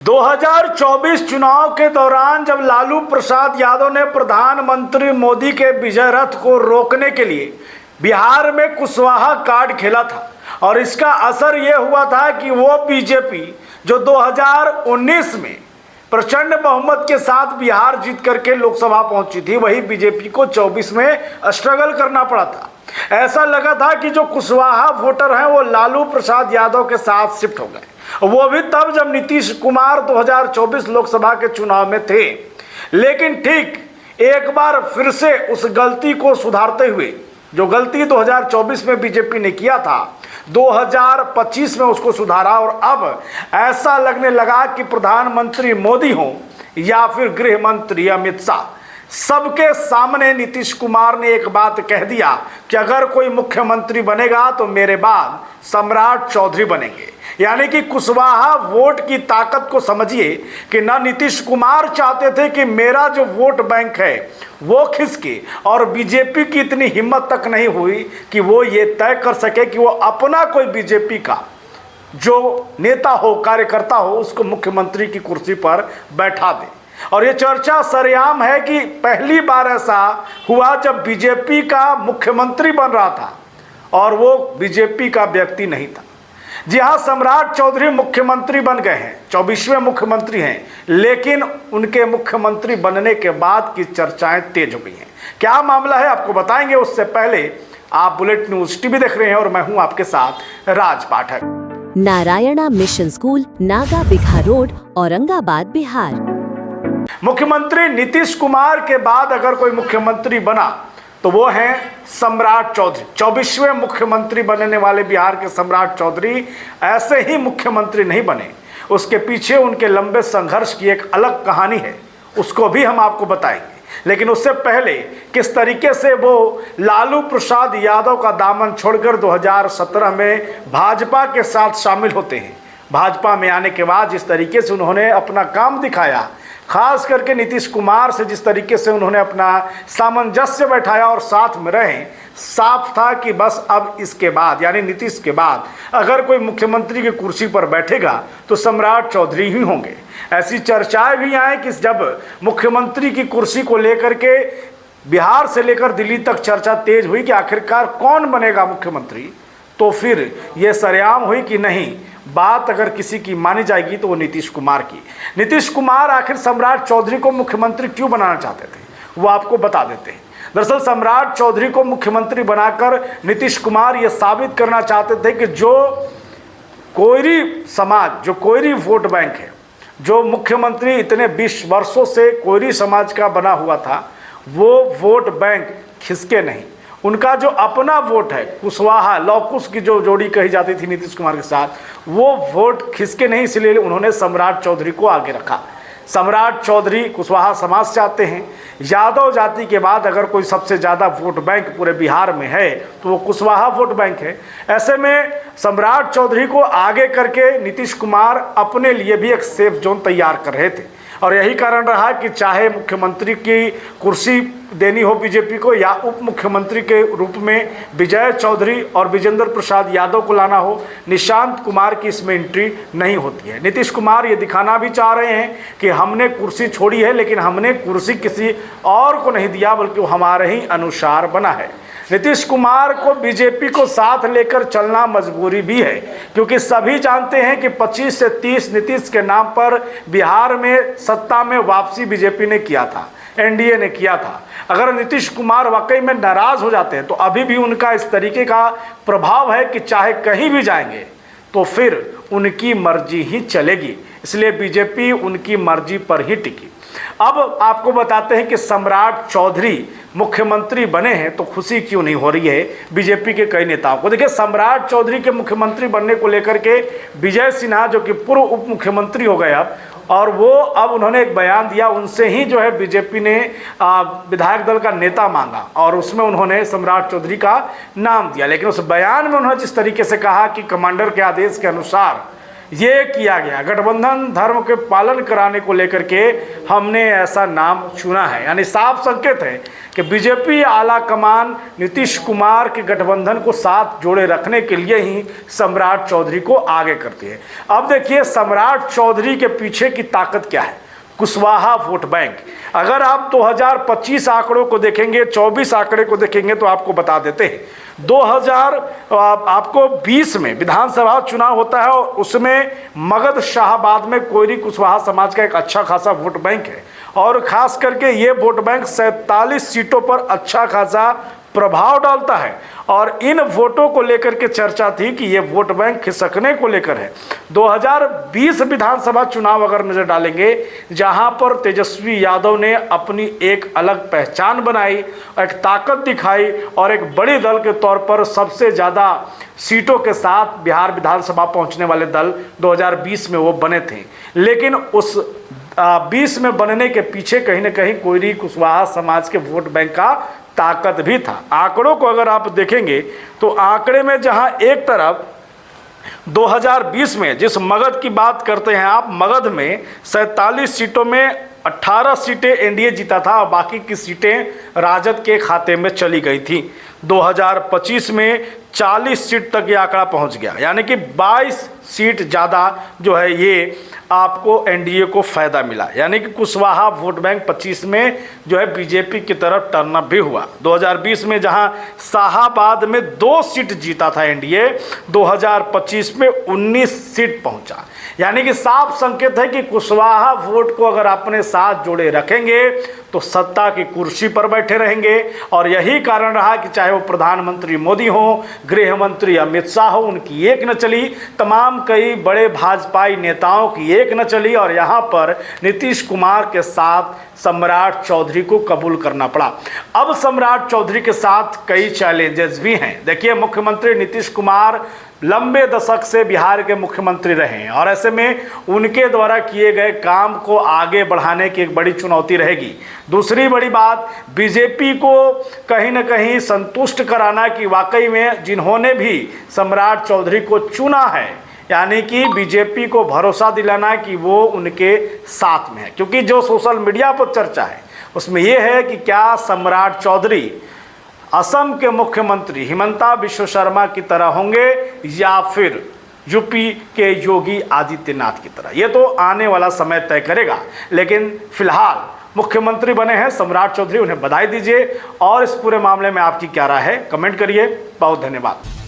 2024 चुनाव के दौरान जब लालू प्रसाद यादव ने प्रधानमंत्री मोदी के विजय रथ को रोकने के लिए बिहार में कुशवाहा कार्ड खेला था और इसका असर यह हुआ था कि वो बीजेपी जो 2019 में प्रचंड बहुमत के साथ बिहार जीत करके लोकसभा पहुंची थी, वही बीजेपी को 24 में स्ट्रगल करना पड़ा था। ऐसा लगा था कि जो कुशवाहा वोटर हैं वो लालू प्रसाद यादव के साथ शिफ्ट हो गए, वो भी तब जब नीतीश कुमार 2024 लोकसभा के चुनाव में थे। लेकिन ठीक एक बार फिर से उस गलती को सुधारते हुए, जो गलती 2024 में बीजेपी ने किया था, 2025 में उसको सुधारा और अब ऐसा लगने लगा कि प्रधानमंत्री मोदी हो या फिर गृह मंत्री अमित शाह, सबके सामने नीतीश कुमार ने एक बात कह दिया कि अगर कोई मुख्यमंत्री बनेगा तो मेरे बाद सम्राट चौधरी बनेंगे। यानी कि कुशवाहा वोट की ताकत को समझिए कि ना नीतीश कुमार चाहते थे कि मेरा जो वोट बैंक है वो खिसके, और बीजेपी की इतनी हिम्मत तक नहीं हुई कि वो ये तय कर सके कि वो अपना कोई बीजेपी का जो नेता हो, कार्यकर्ता हो, उसको मुख्यमंत्री की कुर्सी पर बैठा दे। और ये चर्चा सरेआम है कि पहली बार ऐसा हुआ जब बीजेपी का मुख्यमंत्री बन रहा था और वो बीजेपी का व्यक्ति नहीं था। जी हाँ, सम्राट चौधरी मुख्यमंत्री बन गए हैं, 24वें मुख्यमंत्री हैं, लेकिन उनके मुख्यमंत्री बनने के बाद की चर्चाएं तेज हो गई हैं। क्या मामला है आपको बताएंगे, उससे पहले आप बुलेट न्यूज टीवी देख रहे हैं और मैं हूं आपके साथ Raj Pathak. Narayana mission school, Naga Bigha road, Aurangabad, Bihar. मुख्यमंत्री नीतीश कुमार के बाद अगर कोई मुख्यमंत्री बना तो वो हैं सम्राट चौधरी। 24वें मुख्यमंत्री बनने वाले बिहार के सम्राट चौधरी ऐसे ही मुख्यमंत्री नहीं बने, उसके पीछे उनके लंबे संघर्ष की एक अलग कहानी है, उसको भी हम आपको बताएंगे। लेकिन उससे पहले किस तरीके से वो लालू प्रसाद यादव का दामन छोड़कर 2017 में भाजपा के साथ शामिल होते हैं। भाजपा में आने के बाद जिस तरीके से उन्होंने अपना काम दिखाया, खास करके नीतीश कुमार से जिस तरीके से उन्होंने अपना सामंजस्य बैठाया और साथ में रहे, साफ था कि बस अब इसके बाद यानी नीतीश के बाद अगर कोई मुख्यमंत्री की कुर्सी पर बैठेगा तो सम्राट चौधरी ही होंगे। ऐसी चर्चाएं भी आए कि जब मुख्यमंत्री की कुर्सी को लेकर के बिहार से लेकर दिल्ली तक चर्चा तेज हुई कि आखिरकार कौन बनेगा मुख्यमंत्री, तो फिर ये सरेआम हुई कि नहीं, बात अगर किसी की मानी जाएगी तो वो नीतीश कुमार की। नीतीश कुमार आखिर सम्राट चौधरी को मुख्यमंत्री क्यों बनाना चाहते थे, वो आपको बता देते हैं। दरअसल सम्राट चौधरी को मुख्यमंत्री बनाकर नीतीश कुमार ये साबित करना चाहते थे कि जो कोयरी समाज, जो कोयरी वोट बैंक है, जो मुख्यमंत्री इतने 20 वर्षों से कोयरी समाज का बना हुआ था, वो वोट बैंक खिसके नहीं। उनका जो अपना वोट है, कुशवाहा लौकुश की जो जोड़ी कही जाती थी नीतीश कुमार के साथ, वो वोट खिसके नहीं, इसलिए उन्होंने सम्राट चौधरी को आगे रखा। सम्राट चौधरी कुशवाहा समाज चाहते हैं। यादव जाति के बाद अगर कोई सबसे ज़्यादा वोट बैंक पूरे बिहार में है तो वो कुशवाहा वोट बैंक है। ऐसे में सम्राट चौधरी को आगे करके नीतीश कुमार अपने लिए भी एक सेफ जोन तैयार कर रहे थे और यही कारण रहा कि चाहे मुख्यमंत्री की कुर्सी देनी हो बीजेपी को या उप मुख्यमंत्री के रूप में विजय चौधरी और विजेंद्र प्रसाद यादव को लाना हो, निशांत कुमार की इसमें एंट्री नहीं होती है। नीतीश कुमार ये दिखाना भी चाह रहे हैं कि हमने कुर्सी छोड़ी है, लेकिन हमने कुर्सी किसी और को नहीं दिया, बल्कि वो हमारे ही अनुसार बना है। नीतीश कुमार को बीजेपी को साथ लेकर चलना मजबूरी भी है, क्योंकि सभी जानते हैं कि 25 से 30 नीतीश के नाम पर बिहार में सत्ता में वापसी बीजेपी ने किया था, एनडीए ने किया था। अगर नीतीश कुमार वाकई में नाराज हो जाते हैं तो अभी भी उनका इस तरीके का प्रभाव है कि चाहे कहीं भी जाएंगे तो फिर उनकी मर्जी ही चलेगी, इसलिए बीजेपी उनकी मर्जी पर ही टिकी। अब आपको बताते हैं कि सम्राट चौधरी मुख्यमंत्री बने हैं तो खुशी क्यों नहीं हो रही है बीजेपी के कई नेताओं को। देखिए, सम्राट चौधरी के मुख्यमंत्री बनने को लेकर के विजय सिन्हा जो कि पूर्व उप मुख्यमंत्री हो गए अब, और वो अब उन्होंने एक बयान दिया, उनसे ही जो है बीजेपी ने विधायक दल का नेता मांगा और उसमें उन्होंने सम्राट चौधरी का नाम दिया। लेकिन उस बयान में उन्होंने जिस तरीके से कहा कि कमांडर के आदेश के अनुसार ये किया गया। गठबंधन धर्म के पालन कराने को लेकर के हमने ऐसा नाम चुना है। यानी साफ संकेत है कि बीजेपी आला कमान नीतीश कुमार के गठबंधन को साथ जोड़े रखने के लिए ही सम्राट चौधरी को आगे करती है। अब देखिए सम्राट चौधरी के पीछे की ताकत क्या है। Kushwaha vote bank. अगर आप 2025 आंकड़ों को देखेंगे, 24 आंकड़े को देखेंगे तो आपको बता देते हैं 2020 में विधानसभा चुनाव होता है और उसमें मगध शाहबाद में कोयरी कुशवाहा समाज का एक अच्छा खासा वोट बैंक है और खास करके ये वोट बैंक 47 सीटों पर अच्छा खासा प्रभाव डालता है। और इन वोटों को लेकर के चर्चा थी कि ये वोट बैंक खिसकने को लेकर है। 2020 विधानसभा चुनाव अगर नजर डालेंगे, जहां पर तेजस्वी यादव ने अपनी एक अलग पहचान बनाई, एक ताकत दिखाई और एक बड़े दल के तौर पर सबसे ज़्यादा सीटों के साथ बिहार विधानसभा पहुंचने वाले दल 2020 में वो बने थे। लेकिन उस 20 में बनने के पीछे कहीं ना कहीं कोयरी कुशवाहा समाज के वोट बैंक का ताकत भी था। आंकड़ों को अगर आप देखेंगे तो आंकड़े में जहां एक तरफ 2020 में जिस मगध की बात करते हैं आप, मगध में 47 सीटों में 18 सीटें एनडीए जीता था और बाकी की सीटें राजद के खाते में चली गई थी। 2025 में 40 सीट तक ये आंकड़ा पहुंच गया, यानी कि 22 सीट ज़्यादा जो है ये आपको एनडीए को फ़ायदा मिला। यानी कि कुशवाहा वोट बैंक 25 में जो है बीजेपी की तरफ टर्नअप भी हुआ। 2020 में जहां शाहाबाद में 2 सीट जीता था एनडीए, 2025 में 19 सीट पहुंचा। यानी कि साफ संकेत है कि कुशवाहा वोट को अगर अपने साथ जोड़े रखेंगे तो सत्ता की कुर्सी पर बैठे रहेंगे। और यही कारण रहा कि चाहे वो प्रधानमंत्री मोदी हो, गृह मंत्री अमित शाह हो, उनकी एक न चली, तमाम कई बड़े भाजपाई नेताओं की एक न चली और यहाँ पर नीतीश कुमार के साथ सम्राट चौधरी को कबूल करना पड़ा। अब सम्राट चौधरी के साथ कई चैलेंजेस भी हैं। देखिए, मुख्यमंत्री नीतीश कुमार लंबे दशक से बिहार के मुख्यमंत्री रहे हैं और ऐसे में उनके द्वारा किए गए काम को आगे बढ़ाने की एक बड़ी चुनौती रहेगी। दूसरी बड़ी बात, बीजेपी को कहीं ना कहीं संतुष्ट कराना कि वाकई में जिन्होंने भी सम्राट चौधरी को चुना है, यानी कि बीजेपी को भरोसा दिलाना कि वो उनके साथ में है। क्योंकि जो सोशल मीडिया पर चर्चा है उसमें यह है कि क्या सम्राट चौधरी असम के मुख्यमंत्री हिमंता बिश्व शर्मा की तरह होंगे या फिर यूपी के योगी आदित्यनाथ की तरह। ये तो आने वाला समय तय करेगा। लेकिन फिलहाल मुख्यमंत्री बने हैं सम्राट चौधरी, उन्हें बधाई दीजिए। और इस पूरे मामले में आपकी क्या राय है, कमेंट करिए। बहुत धन्यवाद।